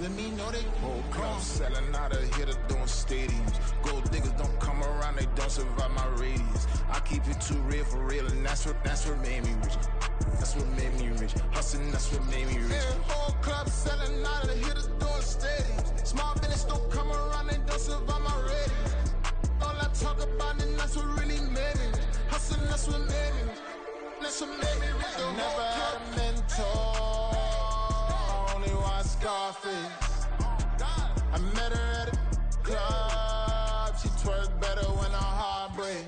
Let me know they whole club selling out of hitter doing stadiums. Gold diggers don't come around, they don't survive my radius. I keep it too real for real, and that's what made me rich. That's what made me rich. Hustling, that's what made me rich. Yeah, whole club selling out of the hitters doing stadiums. Small business don't come around, they don't survive my radius. All I talk about, and that's what really made me rich. Hustling, that's what made me rich. That's what made me rich. I never had a mentor, only one Scarface. I met her at a club, she twerk better when I'm heartbreak.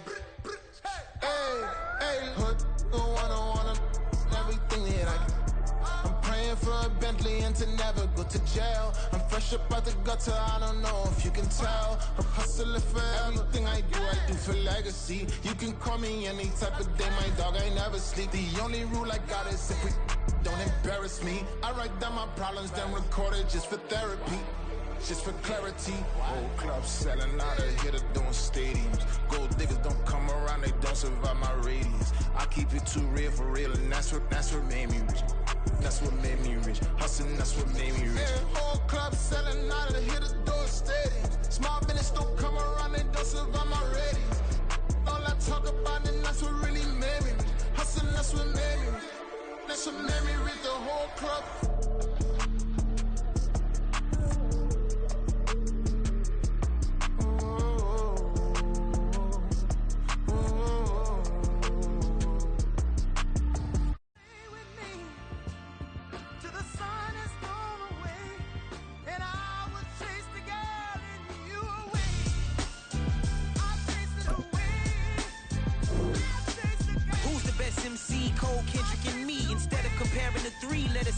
Hey, hood, wanna everything that I can. I'm praying for a Bentley and to never go to jail. I'm fresh up out the gutter, I don't know if you can tell. I'm hustling for everything I do for legacy. You can call me any type of day, my dog, I never sleep. The only rule I got is if we don't embarrass me. I write down my problems, then record it just for therapy. Just for clarity, whole club selling out of hitter doing stadiums. Gold diggers don't come around, they don't survive my radius. I keep it too real for real, and that's what made me rich. That's what made me rich. Hustling, that's what made me rich. Yeah, whole club selling out of the hitters doing stadiums. Small business don't come around, they don't survive my radius. All I talk about, and that's what really made me rich. Hustling, that's what made me rich. That's what made me rich. The whole club.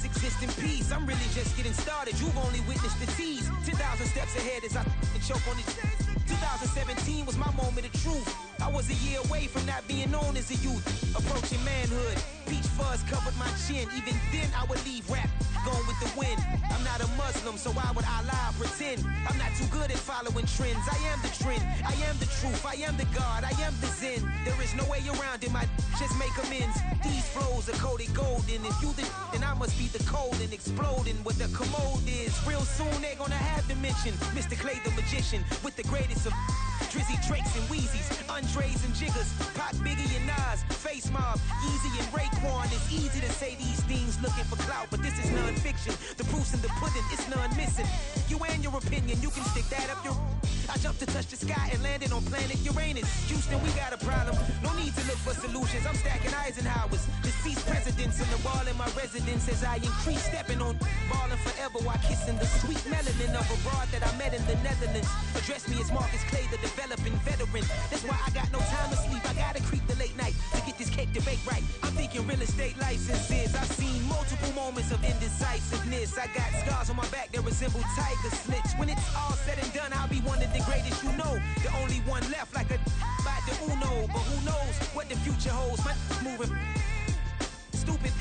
Exist in peace. I'm really just getting started. You've only witnessed the tease. 10,000 steps ahead as I choke on these. 2017 was my moment of truth. I was a year away from not being known as a youth. Approaching manhood. Peach fuzz covered my chin. Even then I would leave rap going with the wind. I'm not a Muslim, so why would I lie or pretend? I'm not too good at following trends. I am the trend. I am the truth. I am the God. I am the Zen. There is no way around it. My just make amends. These flows are coated golden. If you the then I must be the cold and exploding what the commode is. Real soon they're gonna have to mention Mr. Clay the magician with the greatest of Drizzy, Drakes, and Wheezies, Andres and Jiggers, Pac, Biggie, and Nas, Face Mob, Easy and Raekwon. It's easy to say these things looking for clout, but this is non-fiction. The proof's in the pudding, it's none missing. You and your opinion, you can stick that up your. I jumped to touch the sky and landed on planet Uranus. Houston, we got a problem. No need to look for solutions. I'm stacking Eisenhowers. Deceased presidents in the wall in my residence as I increase stepping on ballin' forever while kissing the sweet melanin of a broad that I met in the Netherlands. Address me as Marcus Clay, the developing veteran. That's why I got no time to sleep. I gotta creep the late night to get this cake to bake right. I'm thinking real estate licenses. I've seen multiple moments of indecisiveness. I got scars on my back that resemble tiger slits. When it's all said and done, I'll be one of the greatest you know. The only one left like a by the Uno. But who knows what the future holds. My moving stupid.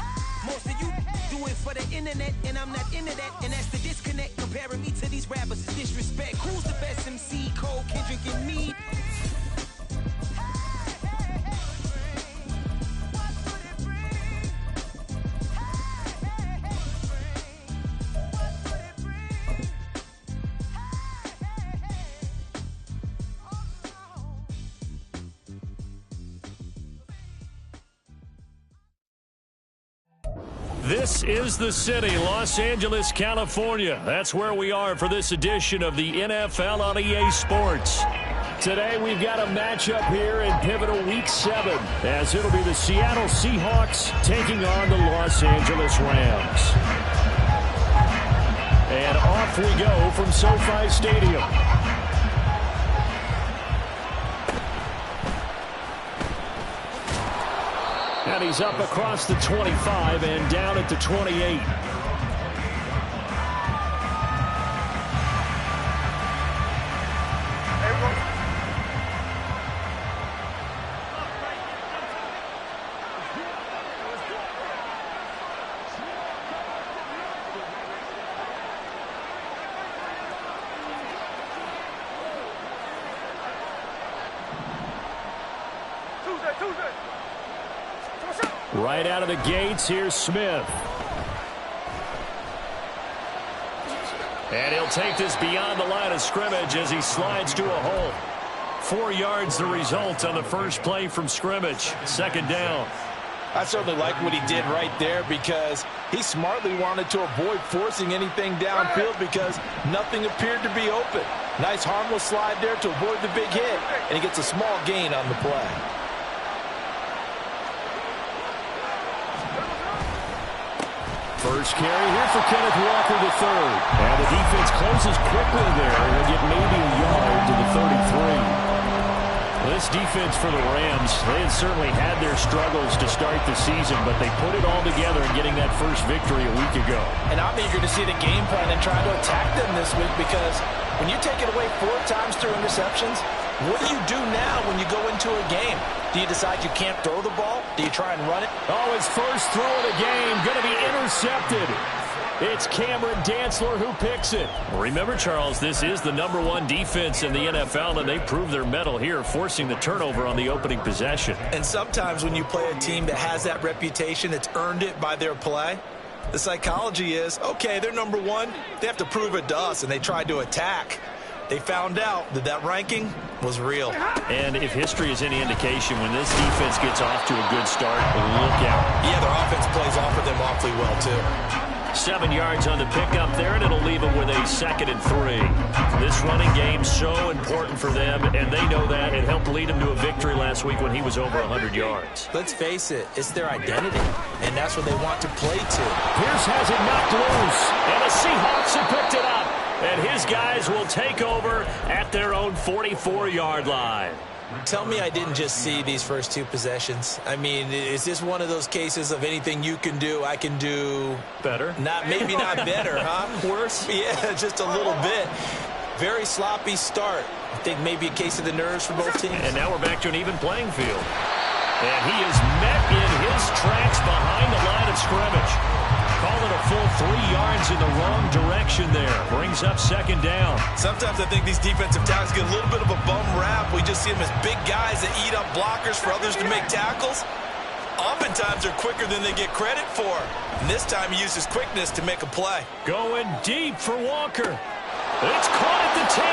Most of you do it for the internet, and I'm not into that. And that's the disconnect. Comparing me to these rappers is disrespect. Who's the best MC? Cole, Kendrick, and me? This is the city, Los Angeles, California. That's where we are for this edition of the NFL on EA Sports. Today we've got a matchup here in pivotal Week 7, as it'll be the Seattle Seahawks taking on the Los Angeles Rams. And off we go from SoFi Stadium. And he's up across the 25 and down at the 28. Right out of the gates, here's Smith. And he'll take this beyond the line of scrimmage as he slides to a hole. 4 yards the result on the first play from scrimmage. Second down. I certainly like what he did right there because he smartly wanted to avoid forcing anything downfield because nothing appeared to be open. Nice harmless slide there to avoid the big hit, and he gets a small gain on the play. First carry here for Kenneth Walker III. And the defense closes quickly there. He'll get maybe a yard to the 33. This defense for the Rams, they had certainly had their struggles to start the season, but they put it all together in getting that first victory a week ago. And I'm eager to see the game plan and try to attack them this week because when you take it away 4 times through interceptions, what do you do now when you go into a game? Do you decide you can't throw the ball? Do you try and run it? Oh, his first throw of the game going to be intercepted. It's Cameron Dantzler who picks it. Remember, Charles, this is the #1 defense in the NFL, and they proved their mettle here, forcing the turnover on the opening possession. And sometimes when you play a team that has that reputation, it's earned it by their play. The psychology is, okay, they're #1. They have to prove it to us, and they tried to attack. They found out that that ranking was real. And if history is any indication, when this defense gets off to a good start, look out. Yeah, their offense plays off of them awfully well, too. 7 yards on the pickup there, and it'll leave them with a 2nd and 3. This running game so important for them, and they know that. It helped lead them to a victory last week when he was over 100 yards. Let's face it, it's their identity, and that's what they want to play to. Pierce has it knocked loose, and the Seahawks have picked it up. And his guys will take over at their own 44-yard line. Tell me I didn't just see these first 2 possessions. I mean, is this one of those cases of anything you can do, I can do better? Maybe not better, huh? Worse? Yeah, just a little bit. Very sloppy start. I think maybe a case of the nerves for both teams. And now we're back to an even playing field. And he is met in his tracks behind the line of scrimmage. Call it a full 3 yards in the wrong direction there. Brings up 2nd down. Sometimes I think these defensive tackles get a little bit of a bum rap. We just see them as big guys that eat up blockers for others to make tackles. Oftentimes they're quicker than they get credit for. And this time he used his quickness to make a play. Going deep for Walker. It's caught at the 10.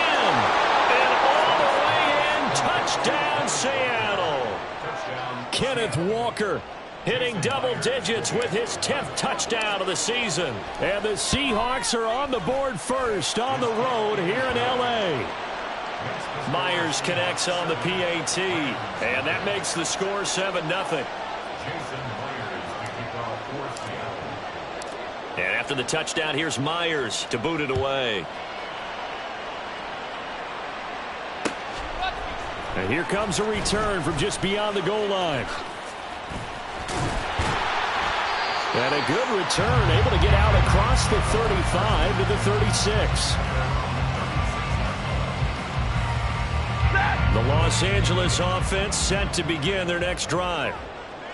And all the way in. Touchdown, Seattle. Kenneth Walker hitting double digits with his 10th touchdown of the season. And the Seahawks are on the board first on the road here in L.A. Myers connects on the PAT, and that makes the score 7-0. And after the touchdown, here's Myers to boot it away. And here comes a return from just beyond the goal line. And a good return, able to get out across the 35 to the 36. The Los Angeles offense set to begin their next drive.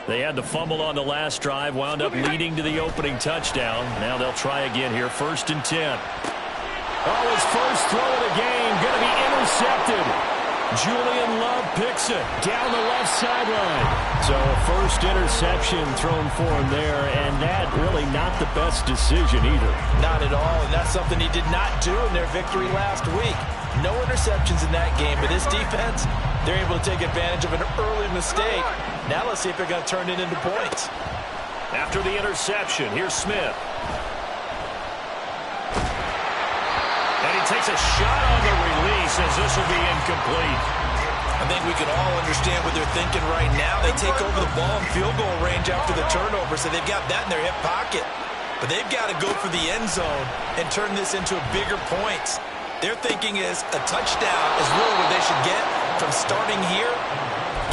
They had the fumble on the last drive, wound up leading to the opening touchdown. Now they'll try again here, 1st and 10. Oh, his first throw of the game, going to be intercepted. Julian Love picks it down the left sideline. So a first interception thrown for him there, and that really not the best decision either. Not at all, and that's something he did not do in their victory last week. No interceptions in that game, but this defense, they're able to take advantage of an early mistake. Now let's see if they're going to turn it into points. After the interception, here's Smith. And he takes a shot on the release as this will be incomplete. I think we can all understand what they're thinking right now. They take over the ball in field goal range after the turnover, so they've got that in their hip pocket. But they've got to go for the end zone and turn this into bigger points. Their thinking is a touchdown is really what they should get from starting here.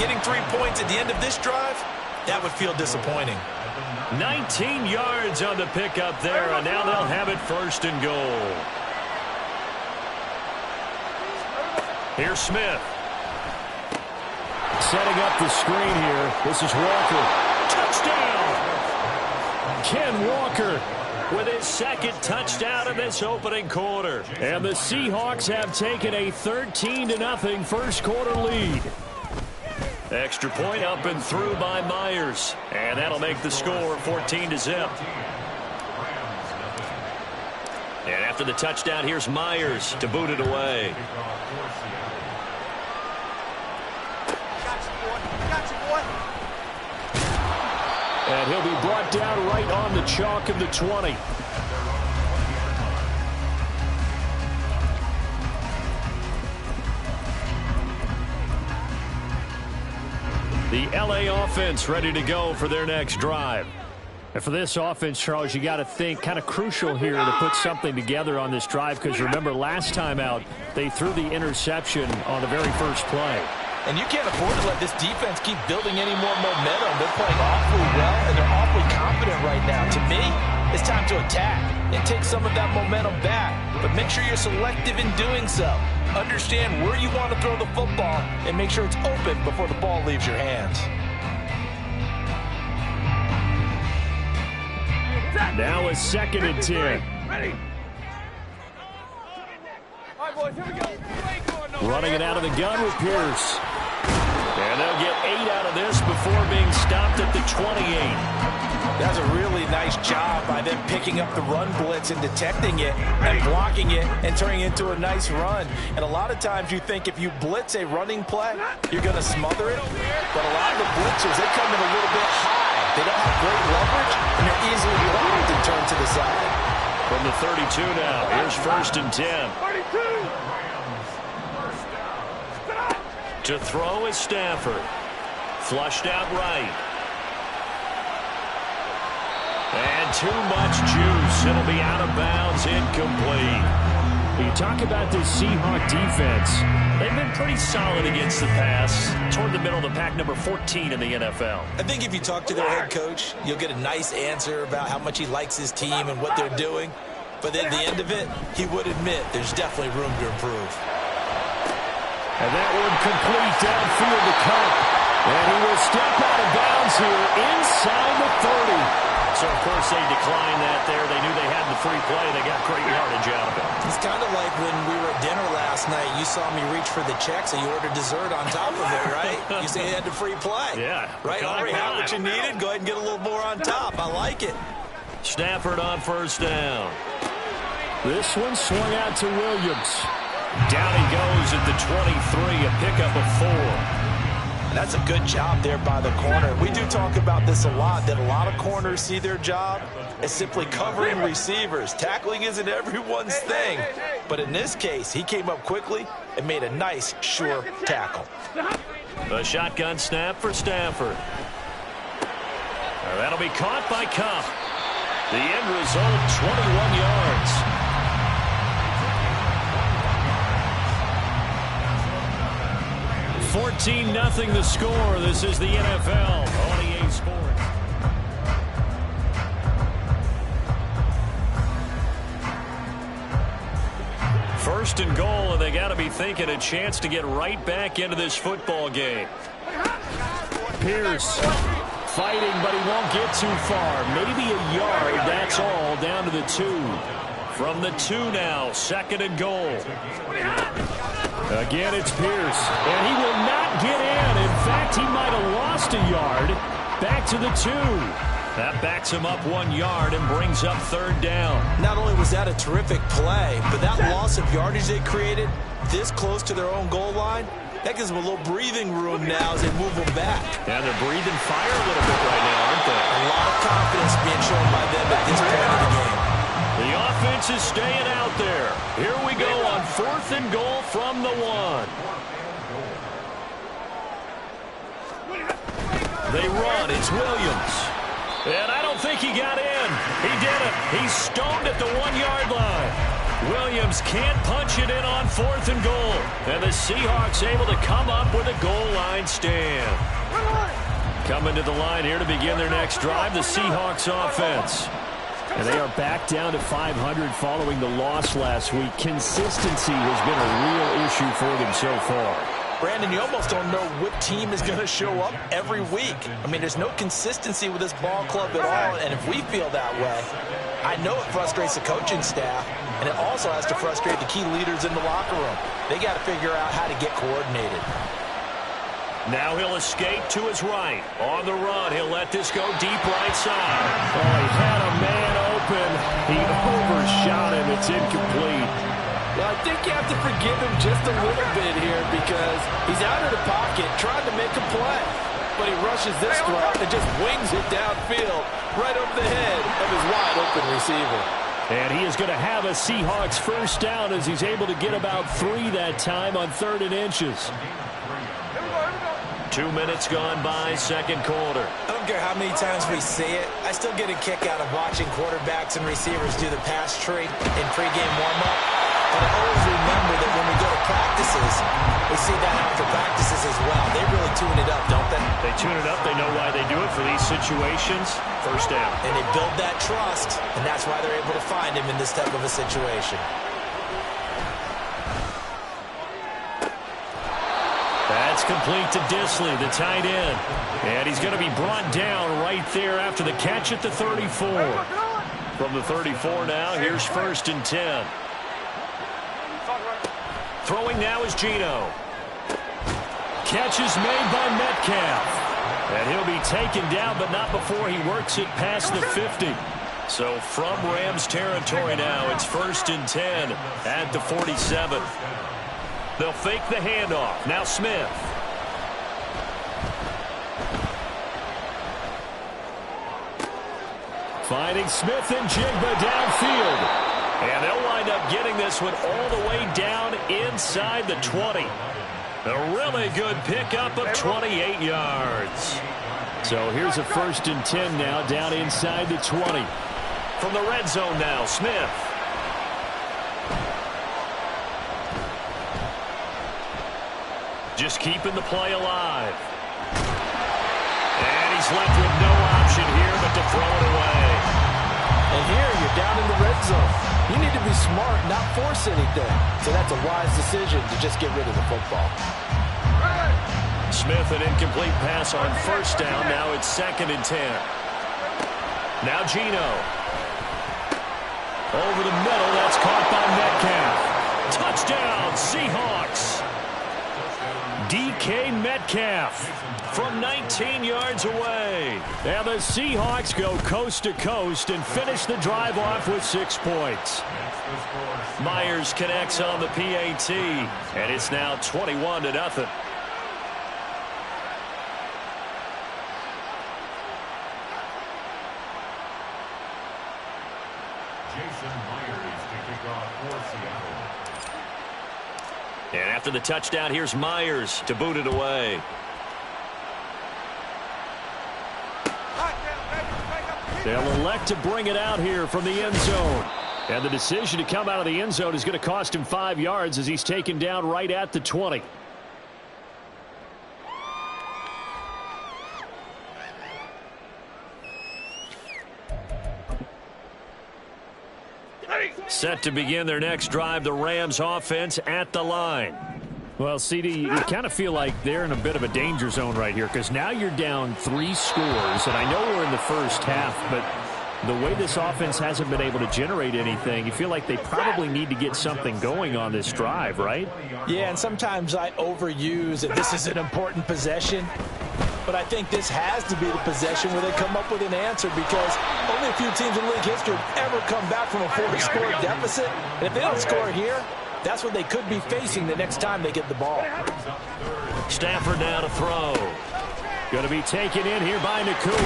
Getting 3 points at the end of this drive, that would feel disappointing. 19 yards on the pickup there, and now they'll have it 1st and goal. Here's Smith. Setting up the screen here. This is Walker. Touchdown! Ken Walker with his 2nd touchdown in this opening quarter. And the Seahawks have taken a 13-0 first quarter lead. Extra point up and through by Myers. And that'll make the score 14-0. And after the touchdown, here's Myers to boot it away. And he'll be brought down right on the chalk of the 20. The LA offense ready to go for their next drive. And for this offense, Charles, you got to think kind of crucial here to put something together on this drive, because remember last time out they threw the interception on the very first play. And you can't afford to let this defense keep building any more momentum. They're playing awfully well, and they're awfully confident right now. To me, it's time to attack and take some of that momentum back. But make sure you're selective in doing so. Understand where you want to throw the football and make sure it's open before the ball leaves your hands. Now a 2nd and 10. Ready. All right, boys, here we go. Running it out of the gun with Pierce. And they'll get 8 out of this before being stopped at the 28. That's a really nice job by them picking up the run blitz and detecting it and blocking it and turning it into a nice run. And a lot of times you think if you blitz a running play, you're going to smother it. But a lot of the blitzers, they come in a little bit high. They don't have great leverage, and they're easily blocked and turned to the side. From the 32 now, here's 1st and 10. 32. To throw is Stafford. Flushed out right. And too much juice. It'll be out of bounds, incomplete. You talk about this Seahawk defense. They've been pretty solid against the pass. Toward the middle of the pack, number 14 in the NFL. I think if you talk to their head coach, you'll get a nice answer about how much he likes his team and what they're doing. But at the end of it, he would admit there's definitely room to improve. And that one complete downfield to Kupp. And he will step out of bounds here inside the 30. So, of course, they declined that there. They knew they had the free play. They got great yardage out of it. It's kind of like when we were at dinner last night. You saw me reach for the check, so you ordered dessert on top of it, right? You say you had the free play. Yeah. Right? Already had what you needed. Go ahead and get a little more on top. I like it. Stafford on 1st down. This one swung out to Williams. Down he goes at the 23, a pickup of 4. That's a good job there by the corner. We do talk about this a lot, that a lot of corners see their job as simply covering receivers. Tackling isn't everyone's thing. But in this case, he came up quickly and made a nice, sure tackle. A shotgun snap for Stafford. That'll be caught by Kupp. The end result, 21 yards. 14-0 the score. This is the NFL on EA Sports. First and goal, and they got to be thinking a chance to get right back into this football game. Pierce fighting, but he won't get too far. Maybe a yard, that's all, down to the 2. From the 2 now, 2nd and goal. Again, it's Pierce, and he will not get in. In fact, he might have lost a yard. Back to the 2. That backs him up 1 yard and brings up 3rd down. Not only was that a terrific play, but that loss of yardage they created this close to their own goal line, that gives them a little breathing room now as they move them back. Yeah, they're breathing fire a little bit right now, aren't they? A lot of confidence being shown by them at this point of the game. The offense is staying out there. Here we go on 4th and goal from the 1. They run. It's Williams. And I don't think he got in. He did it. He's stoned at the 1-yard line. Williams can't punch it in on 4th and goal. And the Seahawks able to come up with a goal line stand. Coming to the line here to begin their next drive, the Seahawks offense. And they are back down to 500 following the loss last week. Consistency has been a real issue for them so far. Brandon, you almost don't know what team is going to show up every week. I mean, there's no consistency with this ball club at all, and if we feel that way, I know it frustrates the coaching staff, and it also has to frustrate the key leaders in the locker room. They got to figure out how to get coordinated. Now he'll escape to his right. On the run, he'll let this go deep right side. Oh, he had a man open. He overshot him. It's incomplete. Well, I think you have to forgive him just a little bit here because he's out of the pocket trying to make a play. But he rushes this throw and just wings it downfield right over the head of his wide-open receiver. And he is going to have a Seahawks first down as he's able to get about 3 that time on 3rd and inches. 2 minutes gone by, second quarter. I don't care how many times we see it. I still get a kick out of watching quarterbacks and receivers do the pass tree in pregame warm-up. But I always remember that when we go to practices, we see that after practices as well. They really tune it up, don't they? They tune it up. They know why they do it for these situations. First down. And they build that trust, and that's why they're able to find him in this type of a situation. That's complete to Dissly, the tight end. And he's going to be brought down right there after the catch at the 34. From the 34 now, here's 1st and 10. Throwing now is Geno. Catch is made by Metcalf. And he'll be taken down, but not before he works it past the 50. So from Rams territory now, it's 1st and 10 at the 47. They'll fake the handoff. Now Smith. Finding Smith and Jigba downfield. And they'll wind up getting this one all the way down inside the 20. A really good pickup of 28 yards. So here's a 1st and 10 now down inside the 20. From the red zone now, Smith. Just keeping the play alive. And he's left with no option here but to throw it away. And here you're down in the red zone. You need to be smart, not force anything. So that's a wise decision to just get rid of the football. Smith, an incomplete pass on 1st down. Now it's 2nd and 10. Now Geno. Over the middle. That's caught by Metcalf. Touchdown, Seahawks. DK Metcalf from 19 yards away. And the Seahawks go coast to coast and finish the drive off with 6 points. Myers connects on the PAT, and it's now 21-0. And after the touchdown, here's Myers to boot it away. They'll elect to bring it out here from the end zone. And the decision to come out of the end zone is going to cost him 5 yards as he's taken down right at the 20. Set to begin their next drive, the Rams offense at the line. Well, CD, you kind of feel like they're in a bit of a danger zone right here because now you're down 3 scores, and I know we're in the first half, but the way this offense hasn't been able to generate anything, you feel like they probably need to get something going on this drive, right? Yeah, and sometimes I overuse that this is an important possession. But I think this has to be the possession where they come up with an answer because only a few teams in league history have ever come back from a 4-score deficit. And if they don't score here, that's what they could be facing the next time they get the ball. Stafford now to throw. Going to be taken in here by Nakua.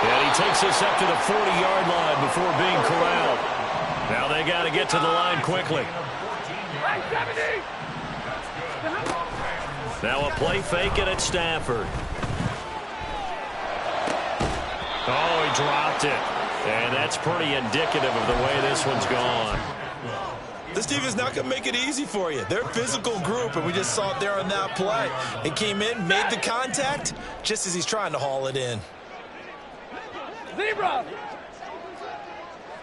And he takes this up to the 40-yard line before being corralled. Now they got to get to the line quickly. Now a play fake it at Stafford. Oh, he dropped it. And that's pretty indicative of the way this one's gone. This team is not going to make it easy for you. They're a physical group, and we just saw it there on that play. He came in, made the contact, just as he's trying to haul it in. Zebra!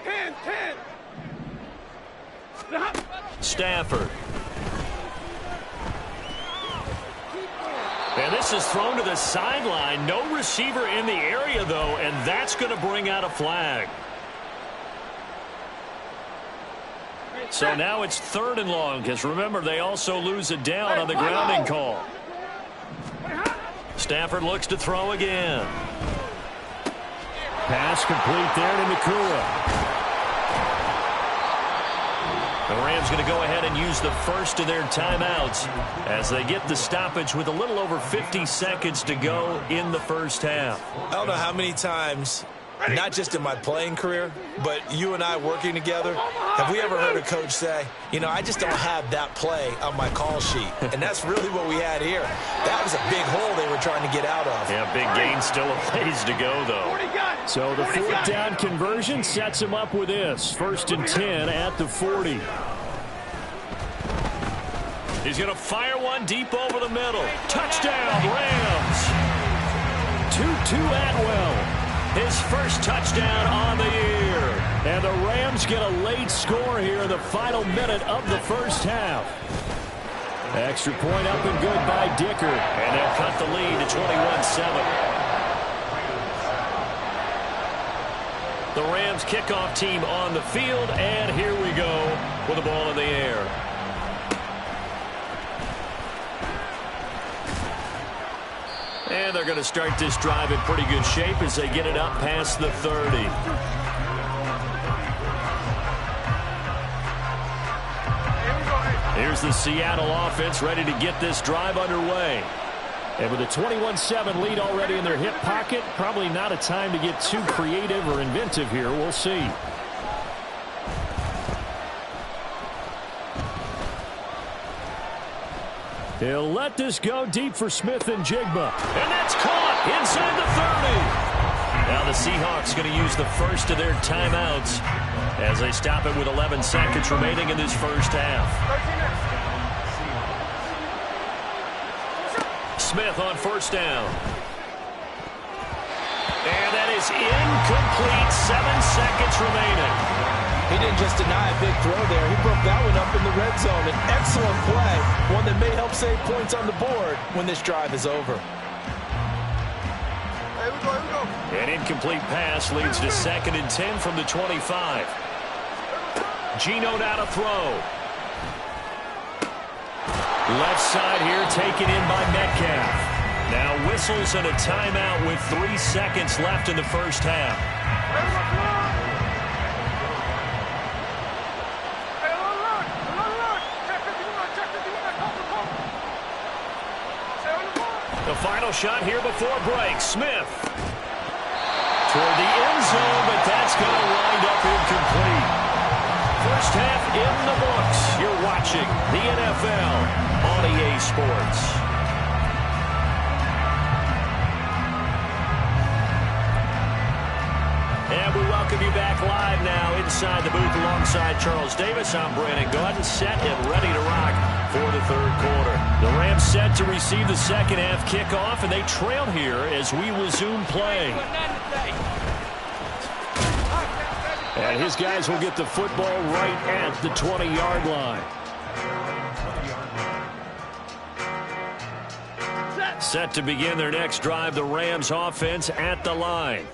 10. Stafford. And this is thrown to the sideline. No receiver in the area, though, and that's going to bring out a flag. So now it's 3rd and long, because remember, they also lose it down on the grounding call. Stafford looks to throw again. Pass complete there to Nakua. The Rams going to go ahead and use the first of their timeouts as they get the stoppage with a little over 50 seconds to go in the first half. I don't know how many times, not just in my playing career, but you and I working together, have we ever heard a coach say, you know, I just don't have that play on my call sheet. And that's really what we had here. That was a big hole they were trying to get out of. Yeah, big gain, still a ways to go, though. So the fourth down conversion sets him up with this. 1st and 10 at the 40. He's going to fire one deep over the middle. Touchdown, Rams. Tutu Atwell. His first touchdown on the year. And the Rams get a late score here in the final minute of the first half. Extra point up and good by Dicker. And they'll cut the lead to 21-7. The Rams kickoff team on the field, and here we go with the ball in the air. And they're going to start this drive in pretty good shape as they get it up past the 30. Here's the Seattle offense ready to get this drive underway. And with a 21-7 lead already in their hip pocket, probably not a time to get too creative or inventive here. We'll see. He'll let this go deep for Smith and Jigba. And that's caught inside the 30. Now the Seahawks going to use the first of their timeouts as they stop it with 11 seconds remaining in this first half. Smith on first down. And that is incomplete. 7 seconds remaining. He didn't just deny a big throw there. He broke that one up in the red zone. An excellent play. One that may help save points on the board when this drive is over. Here we go. An incomplete pass leads to 2nd and 10 from the 25. Geno now to throw. Left side here taken in by Metcalf. Now whistles and a timeout with 3 seconds left in the first half. The final shot here before break. Smith toward the end zone, but that's going to wind up incomplete. First half in the books. You're watching the NFL on EA Sports. And we welcome you back live now inside the booth alongside Charles Davis. I'm Brandon Gaudin, set and ready to rock for the third quarter. The Rams set to receive the second half kickoff, and they trail here as we resume play. And his guys will get the football right at the 20-yard line. Set to begin their next drive, the Rams offense at the line.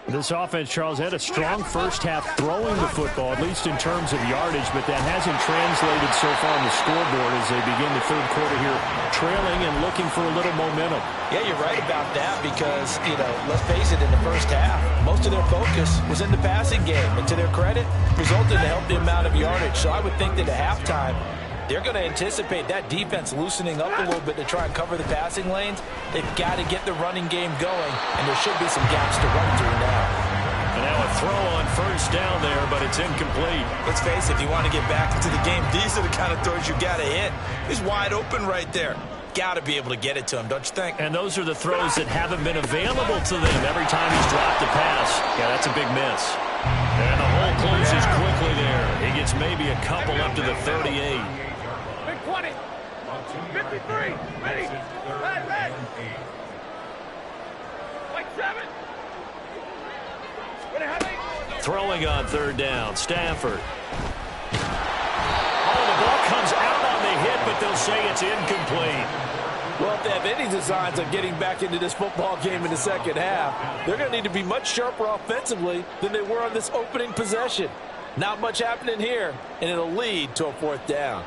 This offense, Charles, had a strong first half throwing the football, at least in terms of yardage, but that hasn't translated so far on the scoreboard as they begin the third quarter here, trailing and looking for a little momentum. Yeah, you're right about that because, you know, let's face it, in the first half, most of their focus was in the passing game, and to their credit, resulted in a healthy amount of yardage. So I would think that at halftime, they're going to anticipate that defense loosening up a little bit to try and cover the passing lanes. They've got to get the running game going, and there should be some gaps to run through now. And now a throw on first down there, but it's incomplete. Let's face it, if you want to get back into the game, these are the kind of throws you got to hit. He's wide open right there. Got to be able to get it to him, don't you think? And those are the throws that haven't been available to them every time he's dropped a pass. Yeah, that's a big miss. And the hole closes quickly there. He gets maybe a couple up to the 38. 20, 53, ready, red, like 7. Throwing on third down, Stafford. Oh, the ball comes out on the hit, but they'll say it's incomplete. Well, if they have any designs of getting back into this football game in the second half, they're going to need to be much sharper offensively than they were on this opening possession. Not much happening here, and it'll lead to a fourth down.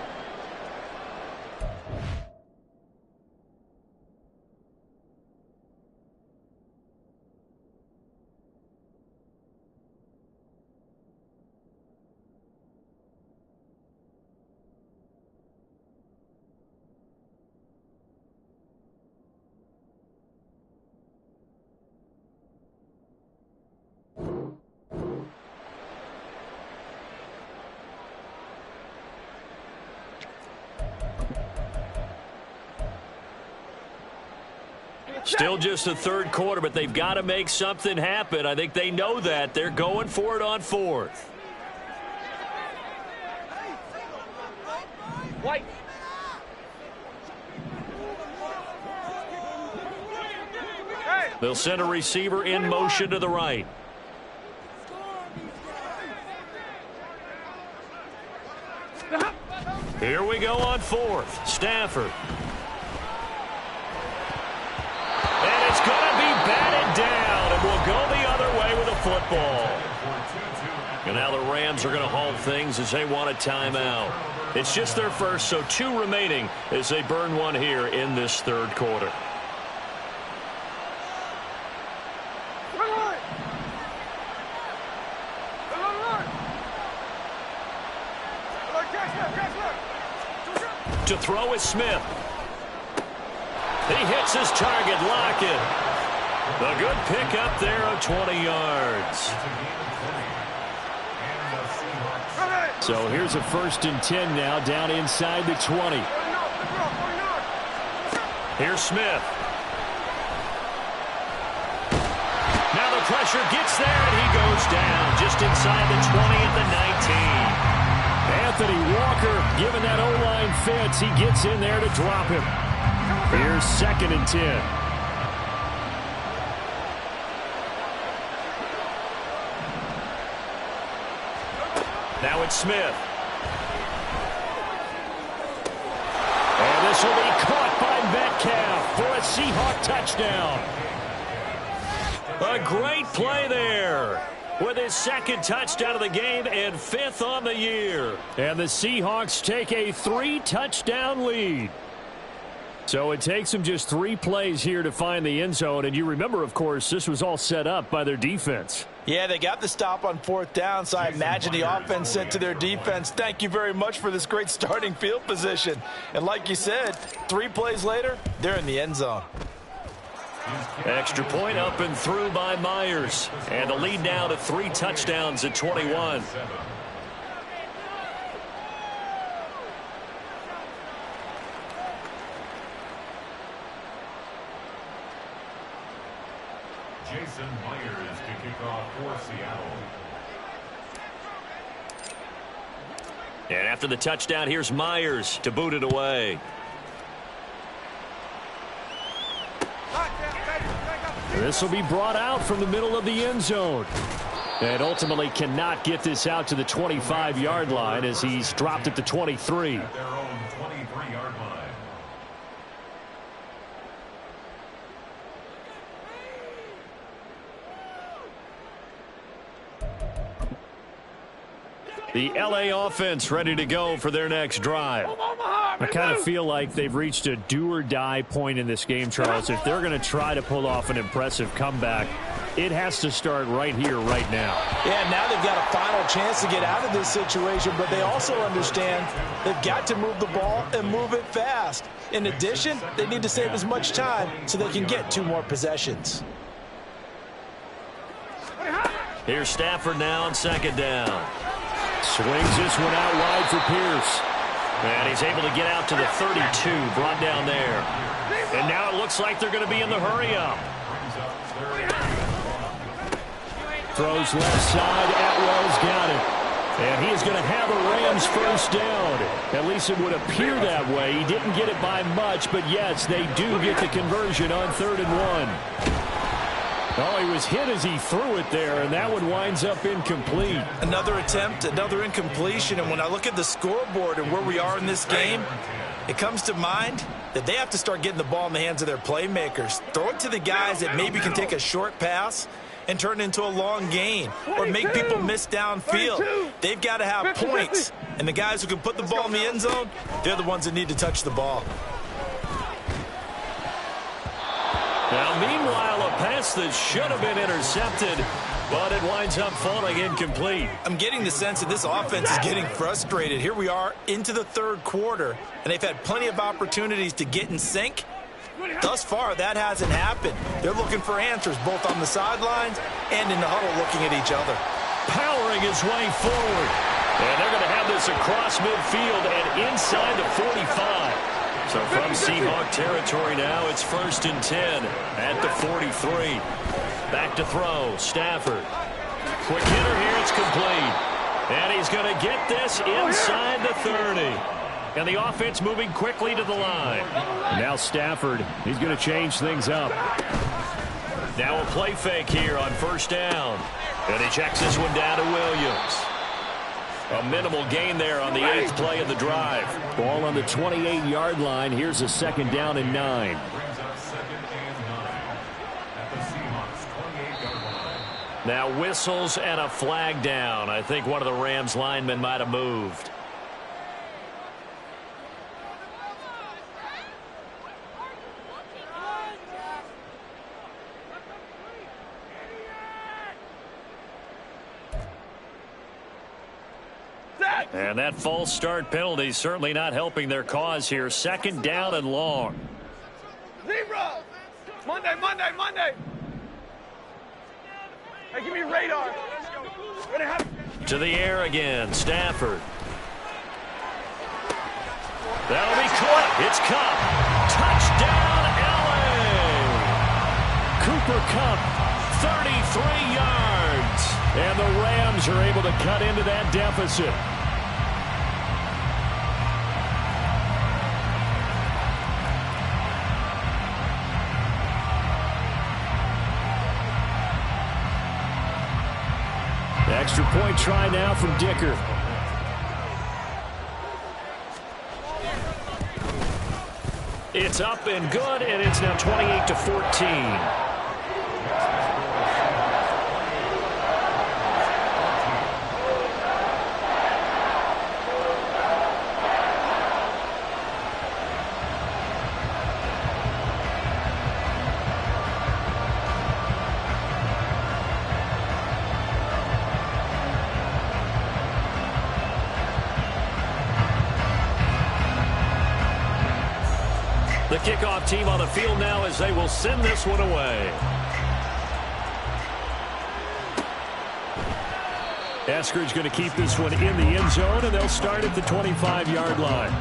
Still just the third quarter, but they've got to make something happen. I think they know that. They're going for it on fourth. White. They'll send a receiver in motion to the right. Here we go on fourth. Stafford. And it's going to be batted down, and we'll go the other way with a football. And now the Rams are going to halt things as they want a timeout. It's just their first, so 2 remaining as they burn one here in this third quarter. To throw is Smith. He hits his target, Lockett. A good pickup there of 20 yards. So here's a 1st and 10 now, down inside the 20. Here's Smith. Now the pressure gets there, and he goes down just inside the 20 at the 19. Anthony Walker, given that O-line fits, he gets in there to drop him. Here's 2nd and 10. Now it's Smith. And this will be caught by Metcalf for a Seahawk touchdown. A great play there with his 2nd touchdown of the game and 5th on the year. And the Seahawks take a 3-touchdown lead. So it takes them just 3 plays here to find the end zone. And you remember, of course, this was all set up by their defense. Yeah, they got the stop on 4th down, so I imagine the offense said to their defense, thank you very much for this great starting field position. And like you said, 3 plays later, they're in the end zone. Extra point up and through by Myers. And the lead now to 3 touchdowns at 21. Jason Myers to kick off for Seattle. And after the touchdown, here's Myers to boot it away. This will be brought out from the middle of the end zone. And ultimately cannot get this out to the 25-yard line as he's dropped at the 23. At their own 23-yard line. The LA offense ready to go for their next drive. I kind of feel like they've reached a do-or-die point in this game, Charles. If they're going to try to pull off an impressive comeback, it has to start right here, right now. Yeah, now they've got a final chance to get out of this situation, but they also understand they've got to move the ball and move it fast. In addition, they need to save as much time so they can get 2 more possessions. Here's Stafford now on 2nd down. Swings this one out wide for Pierce. And he's able to get out to the 32, brought down there. And now it looks like they're going to be in the hurry-up. Throws left side. Atwell's got it. And he is going to have a Rams 1st down. At least it would appear that way. He didn't get it by much, but yes, they do get the conversion on 3rd and 1. Oh, he was hit as he threw it there, and that one winds up incomplete. Another attempt, another incompletion, and when I look at the scoreboard and where we are in this game, it comes to mind that they have to start getting the ball in the hands of their playmakers. Throw it to the guys that maybe can take a short pass and turn it into a long gain or make people miss downfield. They've got to have points, and the guys who can put the ball in the end zone, they're the ones that need to touch the ball. Now, meanwhile, a pass that should have been intercepted, but it winds up falling incomplete. I'm getting the sense that this offense is getting frustrated. Here we are into the 3rd quarter, and they've had plenty of opportunities to get in sync. Thus far, that hasn't happened. They're looking for answers both on the sidelines and in the huddle looking at each other. Powering his way forward. And they're going to have this across midfield and inside the 45. So from Seahawk territory now, it's 1st and 10 at the 43. Back to throw, Stafford. Quick hitter here, it's complete. And he's going to get this inside the 30. And the offense moving quickly to the line. Now Stafford, he's going to change things up. Now a play fake here on 1st down. And he checks this one down to Williams. A minimal gain there on the 8th play of the drive. Ball on the 28-yard line. Here's a 2nd down and 9. Now whistles and a flag down. I think one of the Rams linemen might have moved. And that false start penalty certainly not helping their cause here. 2nd down and long. Zebra! Monday. Hey, give me radar. To the air again, Stafford. That'll be caught. It's Kupp. Touchdown, LA! Cooper Kupp, 33 yards. And the Rams are able to cut into that deficit. Extra point try now from Dicker. It's up and good, and it's now 28-14. The kickoff team on the field now as they will send this one away. Eskridge going to keep this one in the end zone, and they'll start at the 25-yard line.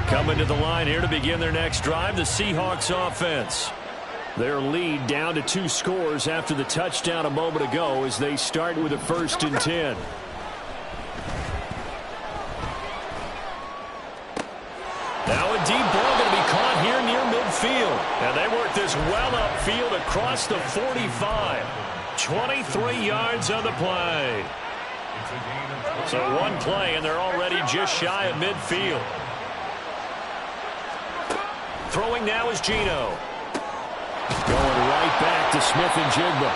Coming to the line here to begin their next drive, the Seahawks offense. Their lead down to 2 scores after the touchdown a moment ago as they start with a 1st and 10. Now a deep ball going to be caught here near midfield. And they work this well upfield across the 45. 23 yards on the play. So one play, and they're already just shy of midfield. Throwing now is Geno. Going right back to Smith-Njigba.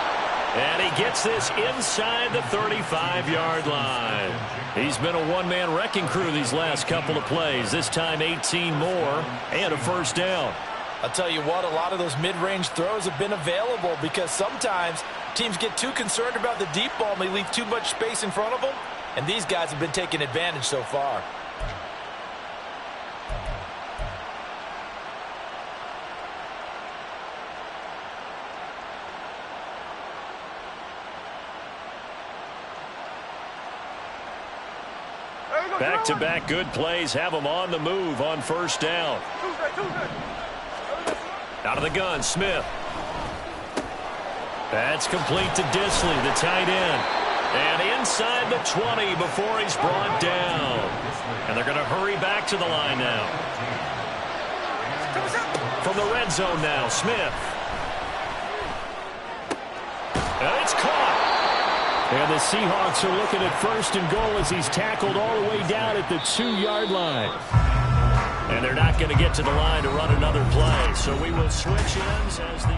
And he gets this inside the 35-yard line. He's been a one-man wrecking crew these last couple of plays. This time 18 more and a 1st down. I'll tell you what, a lot of those mid-range throws have been available because sometimes teams get too concerned about the deep ball and they leave too much space in front of them. And these guys have been taking advantage so far. Back-to-back good plays have them on the move on 1st down. Out of the gun, Smith. That's complete to Disley, the tight end. And inside the 20 before he's brought down. And they're going to hurry back to the line now. From the red zone now, Smith. And it's caught. And the Seahawks are looking at 1st and goal as he's tackled all the way down at the 2-yard line. And they're not going to get to the line to run another play. So we will switch ends as the...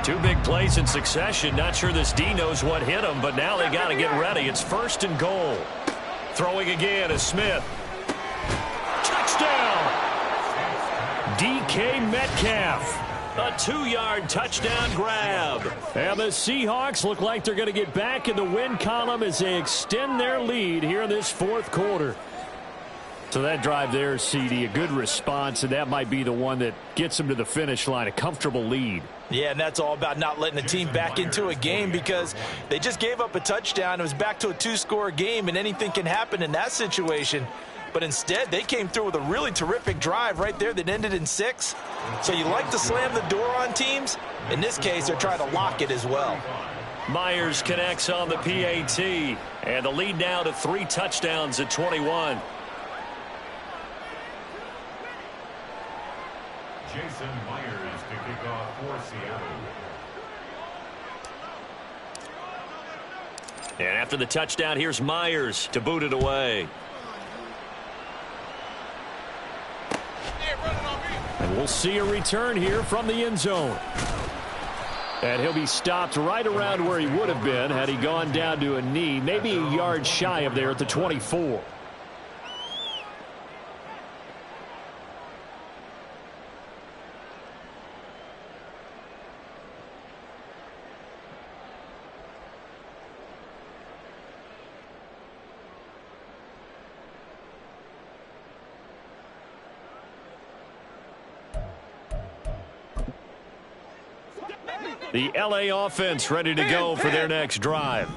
Two big plays in succession. Not sure this D knows what hit him, but now they got to get ready. It's 1st and goal. Throwing again is Smith. Touchdown! DK Metcalf. A 2-yard touchdown grab. And the Seahawks look like they're going to get back in the win column as they extend their lead here in this 4th quarter. So that drive there, CD, a good response, and that might be the one that gets them to the finish line, a comfortable lead. Yeah, and that's all about not letting the team back into a game because they just gave up a touchdown. It was back to a 2-score game, and anything can happen in that situation. But instead, they came through with a really terrific drive right there that ended in 6. So you like to slam the door on teams. In this case, they're trying to lock it as well. Myers connects on the PAT, and the lead now to 3 touchdowns at 21. Jason Myers to kick off for Seattle. And after the touchdown, here's Myers to boot it away. And we'll see a return here from the end zone. And he'll be stopped right around where he would have been had he gone down to a knee, maybe a yard shy of there at the 24. The LA offense ready to go for their next drive.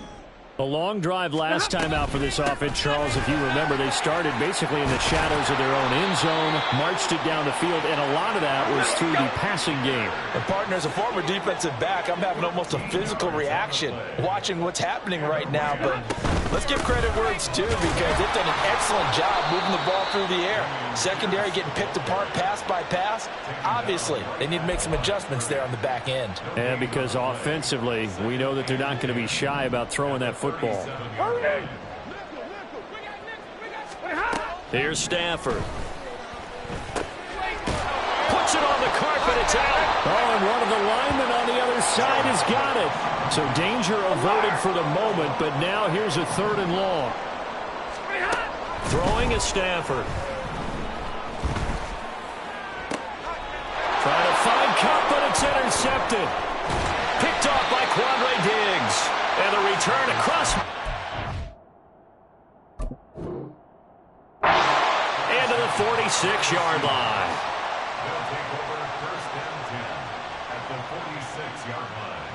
A long drive last time out for this offense, Charles. If you remember, they started basically in the shadows of their own end zone, marched it down the field, and a lot of that was through the passing game. And partner, as a former defensive back, I'm having almost a physical reaction watching what's happening right now. But let's give credit where it's due because they've done an excellent job moving the ball through the air. Secondary getting picked apart pass by pass. Obviously, they need to make some adjustments there on the back end. And because offensively, we know that they're not going to be shy about throwing that football. Here's Stafford. Puts it on the carpet. It's out. Oh, and one of the linemen on the other side has got it. So danger averted for the moment, but now here's a 3rd and long. Throwing is Stafford. Trying to find Cup, but it's intercepted. Picked off by Quandre Diggs. And the return across. Into the 46-yard line. They'll take over 1st and 10 at the 46-yard line.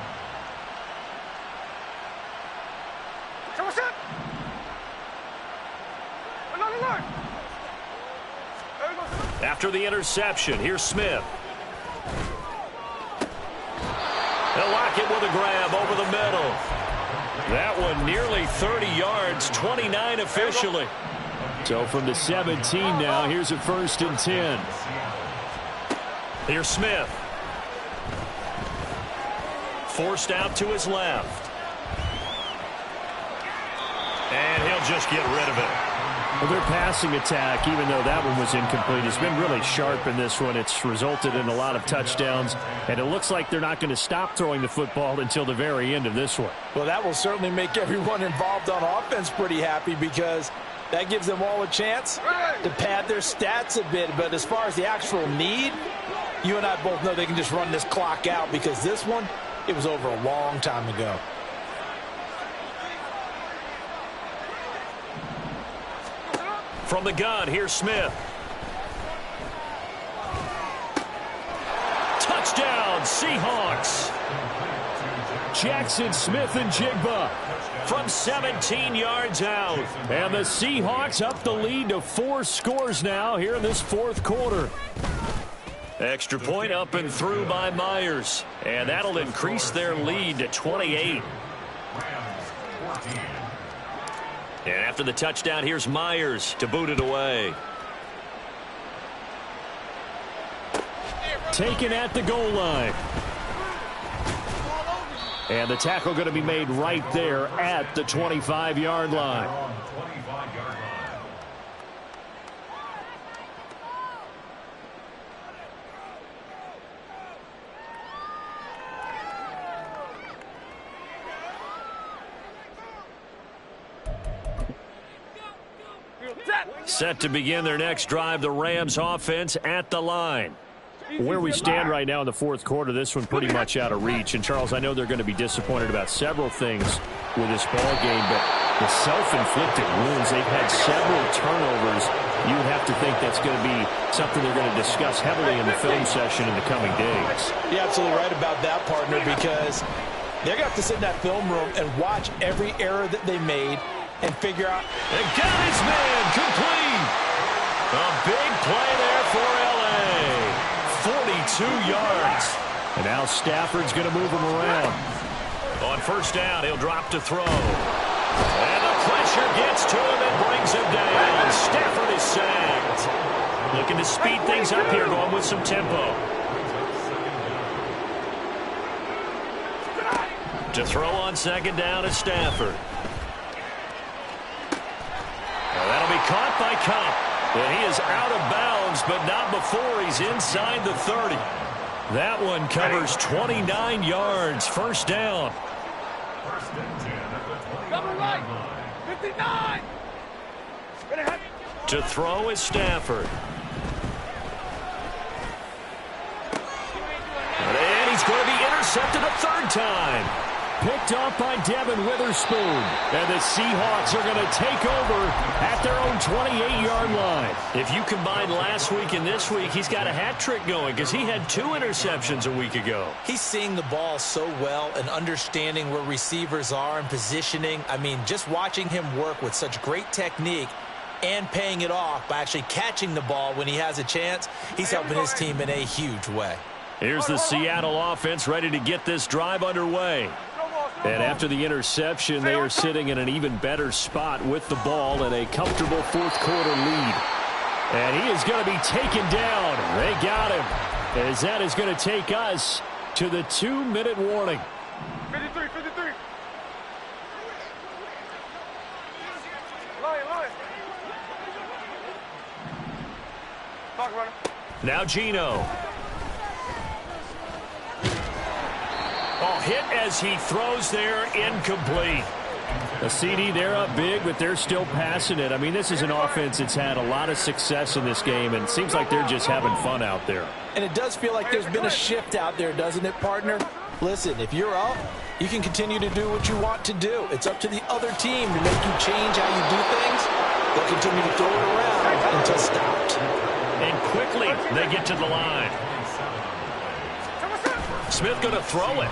After the interception, here's Smith. They'll lock it with a grab over the middle. That one nearly 30 yards, 29 officially. So from the 17 now, here's a 1st and 10. Here's Smith. Forced out to his left. And he'll just get rid of it. Well, their passing attack, even though that one was incomplete, has been really sharp in this one. It's resulted in a lot of touchdowns, and it looks like they're not going to stop throwing the football until the very end of this one. Well, that will certainly make everyone involved on offense pretty happy because that gives them all a chance to pad their stats a bit. But as far as the actual need, you and I both know they can just run this clock out because this one, it was over a long time ago. From the gun, here's Smith. Touchdown, Seahawks. Jackson Smith and Jigba from 17 yards out. And the Seahawks up the lead to 4 scores now here in this 4th quarter. Extra point up and through by Myers. And that'll increase their lead to 28. And after the touchdown, here's Myers to boot it away. Taken at the goal line. And the tackle going to be made right there at the 25-yard line. Set to begin their next drive, the Rams offense at the line. Where we stand right now in the fourth quarter, this one pretty much out of reach. And, Charles, I know they're going to be disappointed about several things with this ball game, but the self-inflicted wounds, they've had several turnovers. You would have to think that's going to be something they're going to discuss heavily in the film session in the coming days. You're absolutely right about that, partner, because they're going to have to sit in that film room and watch every error that they made and figure out. And got his man complete. A big play there for L.A. 42 yards. And now Stafford's going to move him around. On first down, he'll drop to throw. And the pressure gets to him and brings him down. Stafford is sacked. Looking to speed things up here, going with some tempo. To throw on second down is Stafford. Well, that'll be caught by Kupp. And he is out of bounds, but not before he's inside the 30. That one covers 29 yards. First down. First and 10 at the 20. Double right. 59. To throw is Stafford. And he's going to be intercepted a third time. Picked off by Devin Witherspoon. And the Seahawks are going to take over at their own 28-yard line. If you combine last week and this week, he's got a hat trick going because he had 2 interceptions a week ago. He's seeing the ball so well and understanding where receivers are and positioning. I mean, just watching him work with such great technique and paying it off by actually catching the ball when he has a chance, he's helping his team in a huge way. Here's the Seattle offense ready to get this drive underway. And after the interception, they are sitting in an even better spot with the ball and a comfortable fourth quarter lead. And he is going to be taken down. They got him. As that is going to take us to the 2-minute warning. 53. Line. Talk, runner. Now Geno. Oh, hit as he throws there, incomplete. A CD, they're up big, but they're still passing it. I mean, this is an offense that's had a lot of success in this game, and it seems like they're just having fun out there. And it does feel like there's been a shift out there, doesn't it, partner? Listen, if you're up, you can continue to do what you want to do. It's up to the other team to make you change how you do things. They'll continue to throw it around until stopped. And quickly, they get to the line. Smith going to throw it.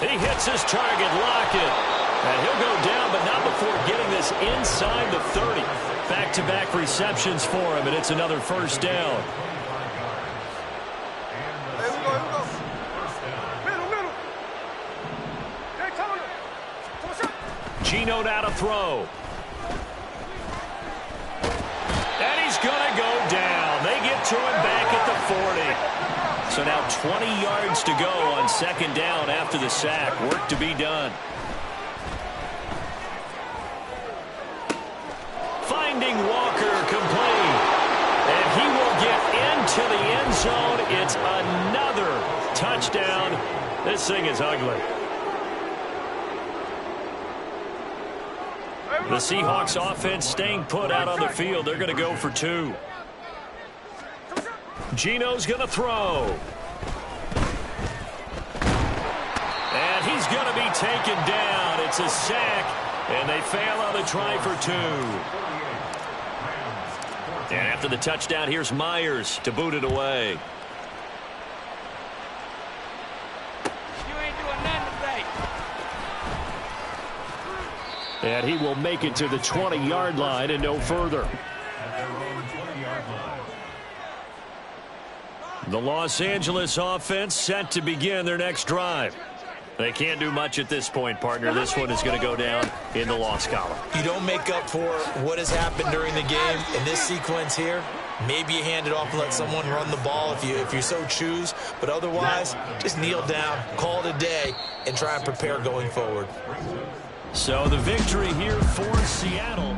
He hits his target, Lockett. And he'll go down, but not before getting this inside the 30. Back-to-back receptions for him, and it's another first down. Here we go. Middle. Hey, Tony. Geno now to throw. And he's going to go down. They get to him back at the 40. So now 20 yards to go on second down after the sack. Work to be done. Finding Walker complete. And he will get into the end zone. It's another touchdown. This thing is ugly. The Seahawks offense staying put out on the field. They're going to go for 2. Geno's going to throw. And he's going to be taken down. It's a sack, and they fail on the try for 2. And after the touchdown, here's Myers to boot it away. You ain't doing nothing today. And he will make it to the 20-yard line and no further. The Los Angeles offense set to begin their next drive. They can't do much at this point, partner. This one is going to go down in the loss column. You don't make up for what has happened during the game in this sequence here. Maybe you hand it off and let someone run the ball if you so choose. But otherwise, just kneel down, call it a day, and try and prepare going forward. So the victory here for Seattle.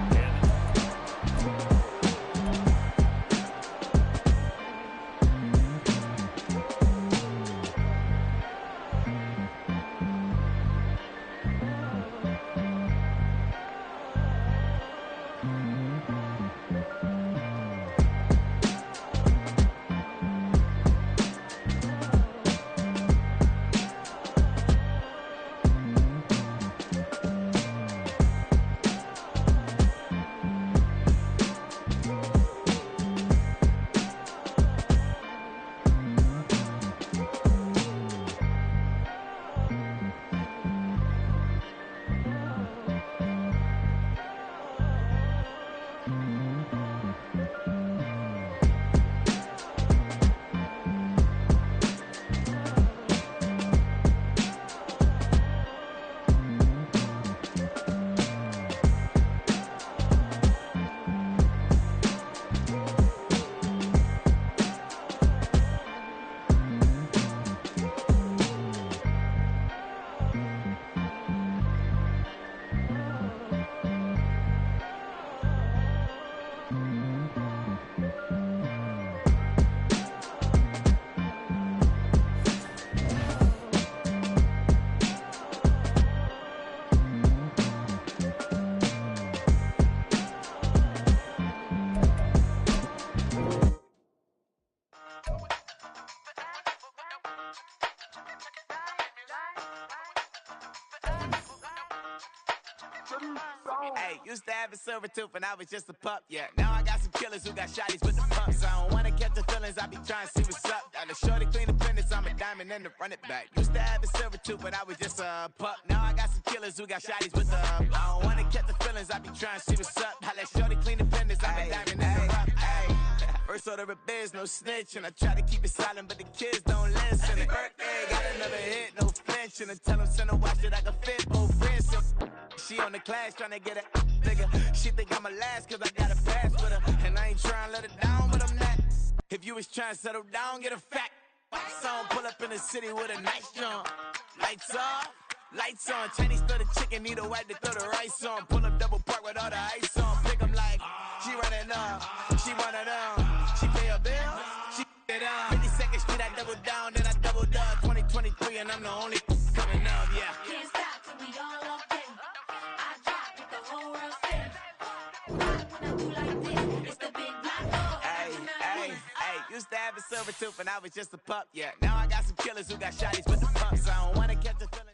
Hey, used to have a silver tooth when I was just a pup, yeah. Now I got some killers who got shotties with the pumps. I don't wanna catch the feelings, I be trying to see what's up. Got a shorty clean the fitness, I'm a diamond and to run it back. Used to have a silver tooth when I was just a pup. Now I got some killers who got shotties with the I don't wanna catch the feelings, I be trying to see what's up. I let shorty clean the fitness, I'm a diamond and to run it. First order of biz, no snitch, and I try to keep it silent, but the kids don't listen. Birthday, got another hit, no flinch, and I tell them send a watch that I can fit both wrists. She on the class trying to get it bigger. She think I'm a last cause I got a pass with her. And I ain't trying to let it down, but I'm not. If you was trying to settle down, get a fact. Song pull up in the city with a nice jump. Lights off, lights on. Chinese throw the chicken, need a wipe to throw the rice on. Pull up double park with all the ice on. Pick 'em like, she running up, she one of them. She pay her bill, she it up. 52nd Street, I double down, then I doubled up. 2023 and I'm the only coming up, yeah. Can't stop till we all locked in. I drop with the whole world spin. When I do like this, it's the big block. Hey, used to have a silver tooth when I was just a pup, yeah. Now I got some killers who got shotties with the pumps. I don't wanna catch the feeling.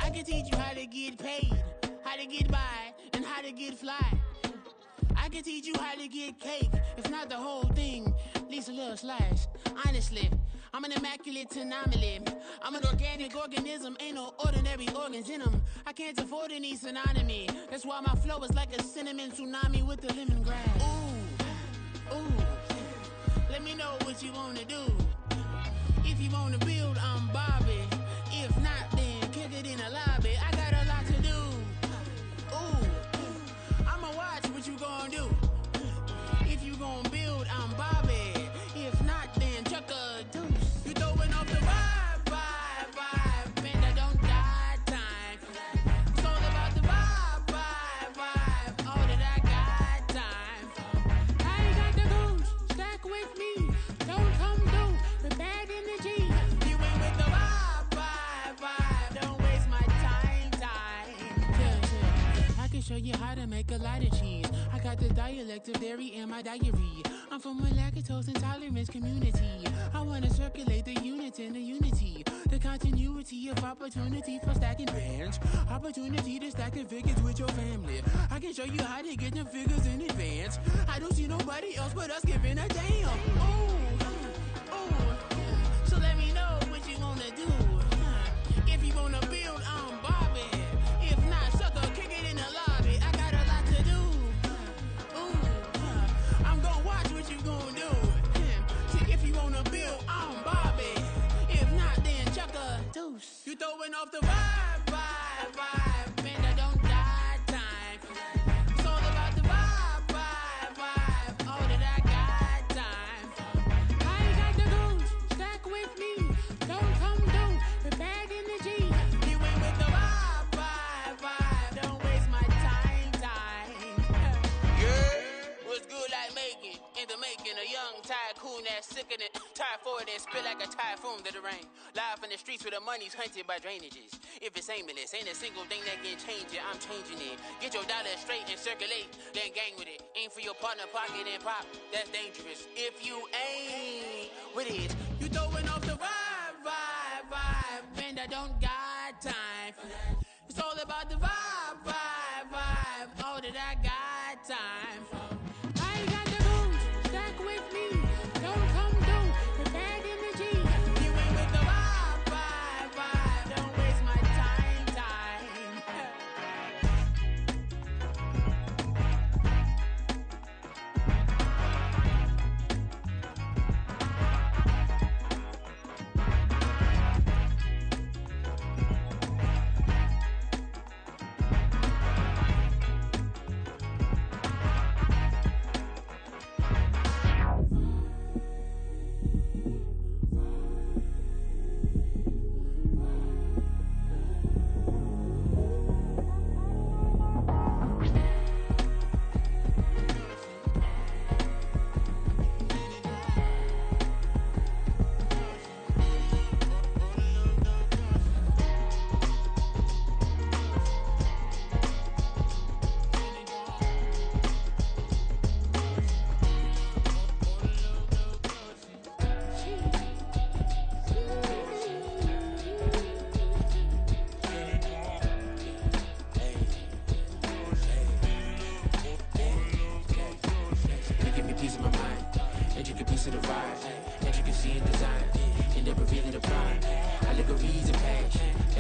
I can teach you how to get paid, how to get by, and how to get fly. I can teach you how to get cake, if not the whole thing, at least a little slice. Honestly, I'm an immaculate anomaly. I'm an organic organism, ain't no ordinary organs in them. I can't afford any synonymy. That's why my flow is like a cinnamon tsunami with the lemongrass. Ooh, let me know what you wanna do. If you wanna build, I'm Bobby. If not, then kick it in the lobby. I got a lot to do. Ooh, I'ma watch what you gon' do. If you gon' build, I'm Bobby. If not, then chuck a deuce. You throwing off the vibe, man, I don't die time. It's all about the vibe, all that I got time. I ain't got the goose, stack with me. Don't come through with bad energy. You ain't with the vibe, don't waste my time. Yeah. I can show you how to make a lot of cheese. I got the dialect of dairy in my diary. I'm from a lactose intolerance community. I wanna circulate the units and the unity. The continuity of opportunity for stacking bands. Opportunity to stack the figures with your family. I can show you how to get the figures in advance. I don't see nobody else but us giving a damn. Ooh. So let me know what you wanna do. If you wanna build, I'm Bobby. If not, sucker, kick it in the lobby. I got a lot to do. I'm gonna watch what you gonna do. See, if you wanna build, I'm Bobby. If not, then chuck a deuce. You throwing off the vibe, man, I don't die time. It's all about the vibe, all that I got time. I ain't got the goose, stack with me. Don't come through with bad energy. You ain't with the vibe, don't waste my time. Yeah, what's good like making? In the making, a young tycoon that's sickening. Tire forward and spit like a typhoon to the rain. Live in the streets where the money's hunted by drainages. If it's aimless, ain't a single thing that can change it. I'm changing it. Get your dollar straight and circulate, then gang with it. Aim for your partner, pocket and pop. That's dangerous. If you ain't with it, you throwing off the vibe, man, I don't got time for that. It's all about the vibe, all that I got time for. I ain't got the goose, stack with me. Don't come through with bad energy. You ain't with the vibe, don't waste my time.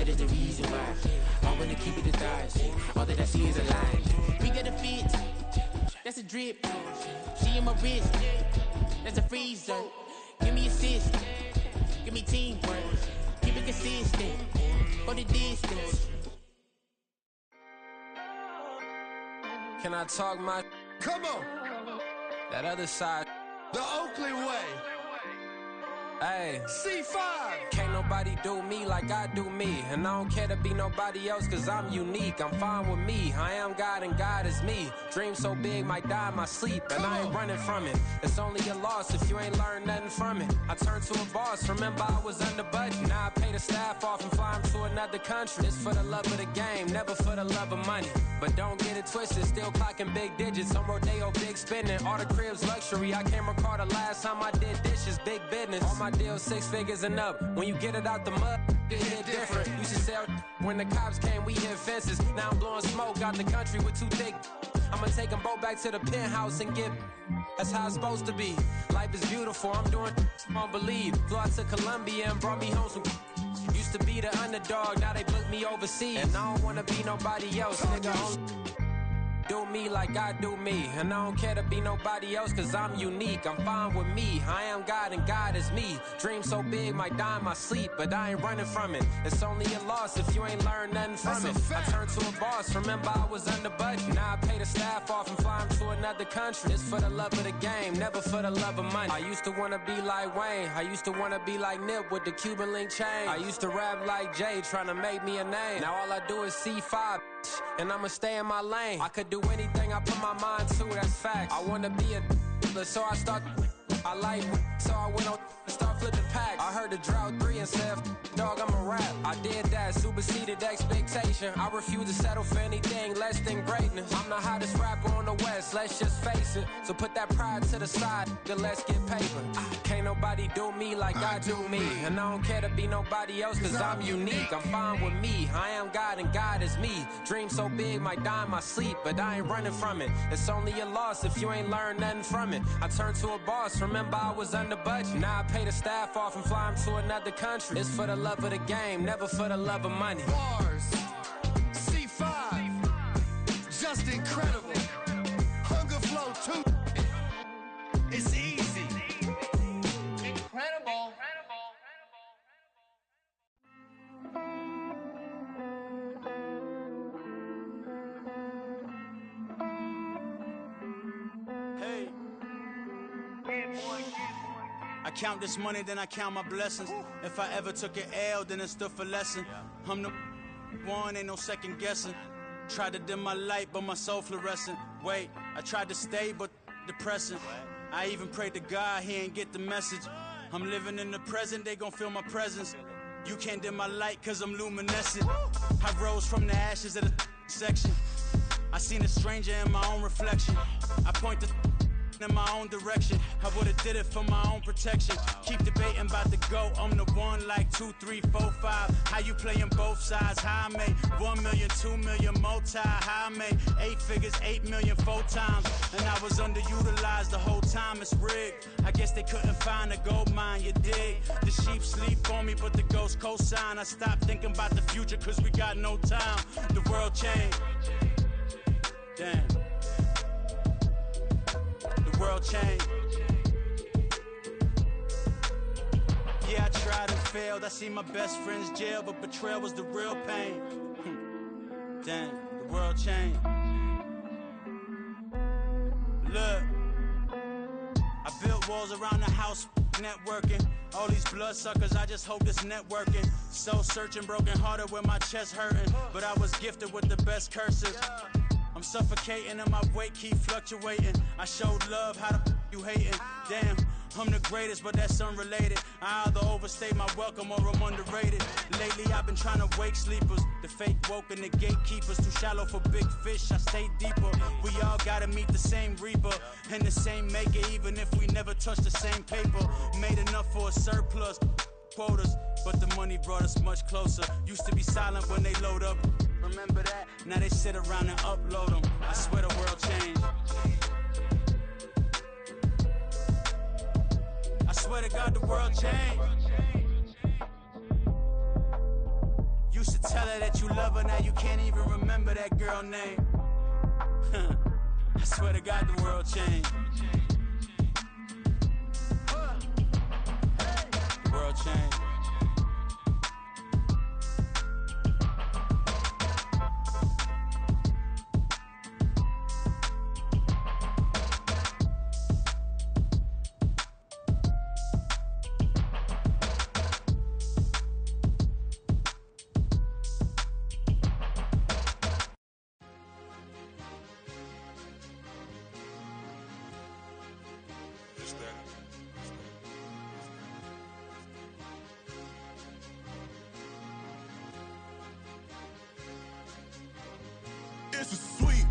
is the reason why I wanna keep it the thighs. All that I see is a lie. We got a fit, that's a drip. She in my wrist, that's a freezer. Give me assist, give me teamwork. Keep it consistent, go the distance. Can I talk my? Come on. That other side. The Oakley way. Hey. C5. Can't nobody do me like I do me. And I don't care to be nobody else cause I'm unique. I'm fine with me. I am God and God is me. Dream so big might die in my sleep. And I ain't running from it. It's only a loss if you ain't learned nothing from it. I turned to a boss. Remember I was under budget. Now I pay the staff off and fly them to another country. It's for the love of the game, never for the love of money. But don't get it twisted, still clocking big digits. On Rodeo, big spending. All the cribs luxury. I can't recall the last time I did dishes. Big business. All my deals 6 figures and up. When you get it out the mud, it hit different. Used to sell when the cops came, we hit fences. Now I'm blowing smoke out the country with 2 thick. I'ma take them both back to the penthouse and get. That's how it's supposed to be. Life is beautiful, I'm doing won't believe. Flew out to Colombia and brought me home some. Used to be the underdog, now they book me overseas. And I don't wanna be nobody else, nigga. Do me like I do me. And I don't care to be nobody else cause I'm unique. I'm fine with me. I am God and God is me. Dream so big might die in my sleep, but I ain't running from it. It's only a loss if you ain't learned nothing from it. I turned to a boss. Remember I was under budget. Now I pay the staff off and fly them to another country. It's for the love of the game, never for the love of money. I used to wanna be like Wayne. I used to wanna be like Nip with the Cuban link chain. I used to rap like Jay, trying to make me a name. Now all I do is C5, and I'ma stay in my lane. I could do anything I put my mind to, that's fact. I wanna be a so I start. I like, so I went on and start flipping packs. I heard the drought 3 and said, dog, I'm a rap. I did that, superseded expectation. I refuse to settle for anything less than greatness. I'm the hottest rapper on the West, let's just face it. So put that pride to the side, then let's get paper. Can't nobody do me like I do me. And I don't care to be nobody else cause I'm unique. I'm fine with me, I am God and God is me. Dream so big might die in my sleep, but I ain't running from it. It's only a loss if you ain't learned nothing from it. I turned to a boss, remember I was under budget. Now I pay the staff off and fly them to another country. It's for the love of the game, never for the love of money. Bars. C5. Just incredible. Hunger Flow 2. It's easy. Incredible. Hey. I count this money, then I count my blessings. If I ever took an L, then it stood for lesson. I'm the one, ain't no second guessing. Tried to dim my light, but my soul fluorescent. Wait, I tried to stay, but depressing. I even prayed to God, he ain't get the message. I'm living in the present, they gon' feel my presence. You can't dim my light, cause I'm luminescent. I rose from the ashes of the section. I seen a stranger in my own reflection. I point the in my own direction. I would've did it for my own protection. Keep debating about the GOAT. I'm the one like 2, 3, 4, 5. How you playing both sides? How I made 1 million, 2 million, multi. How I made 8 figures, 8 million, 4 times. And I was underutilized the whole time. It's rigged. I guess they couldn't find a gold mine, you dig? The sheep sleep on me, but the ghost cosign. I stopped thinking about the future cause we got no time. The world changed. Damn. World change. Yeah, I tried and failed. I see my best friends jail, but betrayal was the real pain. Damn, the world changed. Look, I built walls around the house, networking. All these bloodsuckers, I just hope this networking. Soul searching, broken hearted with my chest hurting. But I was gifted with the best curses. I'm suffocating and my weight keep fluctuating. I showed love, how the you hating? Damn, I'm the greatest, but that's unrelated. I either overstay my welcome or I'm underrated. Lately I've been trying to wake sleepers. The fake woke and the gatekeepers. Too shallow for big fish, I stay deeper. We all gotta meet the same reaper and the same maker, even if we never touch the same paper. Made enough for a surplus quotas, but the money brought us much closer. Used to be silent when they load up. Remember that? Now they sit around and upload them. I swear the world changed. I swear to God the world changed. Used to her that you love her, now you can't even remember that girl name. I swear to God the world changed. The world changed. It's a sweep.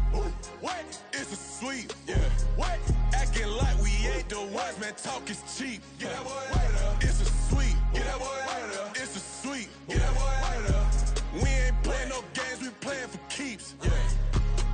What? It's a sweep. Yeah. What? Acting like we ain't the ones, man. Talk is cheap. Get that boy out of there. It's a sweep. Get that boy out of there. It's a sweep. Get that boy out of there. We ain't playing no games, we playing for keeps. Yeah.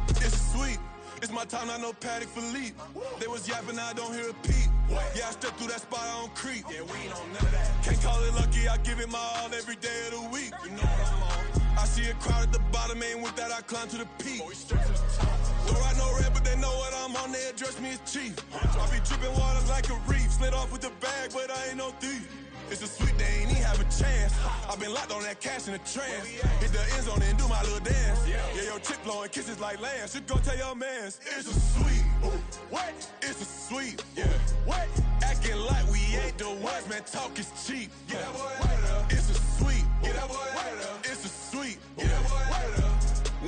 It's a sweep. It's my time, I know Patek Philippe. They was yapping, I don't hear a peep. Yeah, I step through that spot, I don't creep. Yeah, we ain't on none of that. Can't call it lucky, I give it my all every day of the week. You know what I'm on. I see a crowd at the bottom, ain't with that, I climb to the peak. Don't write no red, but they know what I'm on, they address me as chief. I be dripping water like a reef, slid off with the bag, but I ain't no thief. It's a sweet, they ain't even have a chance. I been locked on that cash in a trance. Hit the end zone and do my little dance. Yeah, your chick blowing kisses like Lance. You go tell your mans. It's a sweet. What? It's a sweet. Yeah. What? Acting like we ain't the ones, man. Talk is cheap. Get that boy out of there. It's a sweet. Get that boy out of there. It's a sweet. Get that boy out of there.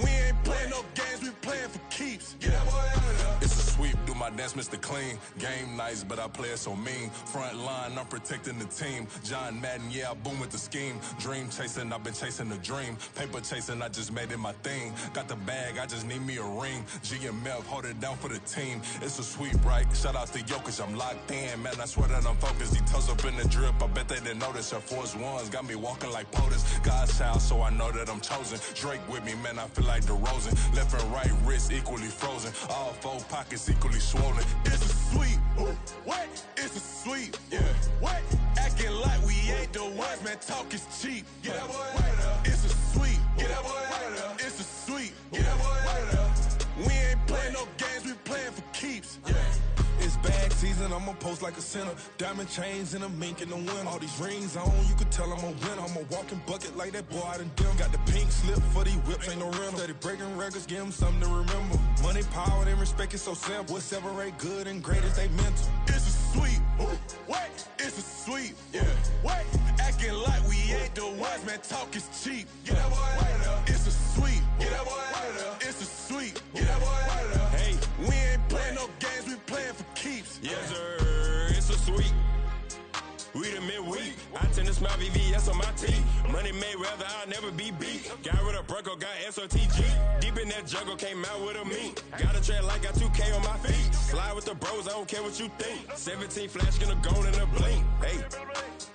We ain't playing no games, we playing for keeps. Get that boy out of there. It's a sweep, do my dance, Mr. Clean. Game nice, but I play it so mean. Front line, I'm protecting the team. John Madden, yeah, I boom with the scheme. Dream chasing, I've been chasing the dream. Paper chasing, I just made it my thing. Got the bag, I just need me a ring. G and Melk, hold it down for the team. It's a sweep, right? Shout out to Jokic, I'm locked in. Man, I swear that I'm focused. He toes up in the drip, I bet they didn't notice. Air Force Ones got me walking like POTUS. God's child, so I know that I'm chosen. Drake with me, man, I feel like DeRozan. Left and right wrist equally frozen. All four pockets equally swollen. It's a sweep. What? It's a sweep. Yeah. What? Acting like we ain't the ones, man. Talk is cheap. Get that boy out of there. It's a sweep. Get that boy out of there. It's a sweep. Get that boy out of there. We ain't playing no games, we playing for keeps. Yeah. It's bag season, I'ma post like a sinner. Diamond chains and a mink in the wind. All these rings on, you could tell I'm a winner. I'm a walking bucket like that boy out in dim. Got the pink slip for these whips, ain't no rental. Steady breaking records, give them something to remember. Money, power, and respect is so simple. What separate good and great is they mental. It's a sweep. What? It's a sweep. Yeah. What? Acting like we ain't the ones, man. Talk is cheap. Get that boy out of there. It's a sweep. Get that boy out of there. It's a sweep. Get that boy out of there. Hey, we ain't playing no games, we playing for keeps. Yes, sir. It's a sweep. We the midweek. I tend to smile VVS on my teeth. Money made rather I'll never be beat. Got rid of Bronco, got SOTG. Deep in that jungle, came out with a meat. Got a tread like got 2K on my feet. Slide with the bros, I don't care what you think. 17 flash, gonna go in a blink. Hey,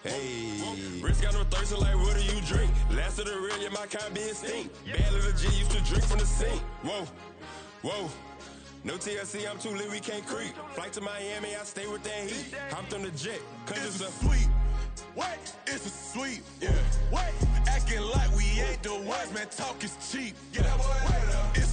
hey. Wrist got no thirst, like what do you drink? Last of the real, yeah, my kind be extinct. Bad little G used to drink from the sink. Whoa, whoa. No TLC, I'm too lit, we can't creep. Flight to Miami, I stay with that heat. Hopped on the jet, cause it's a sweep. What? It's a sweep. Yeah. What? Acting like we ain't the ones, man. Talk is cheap. Get that boy out of there. It's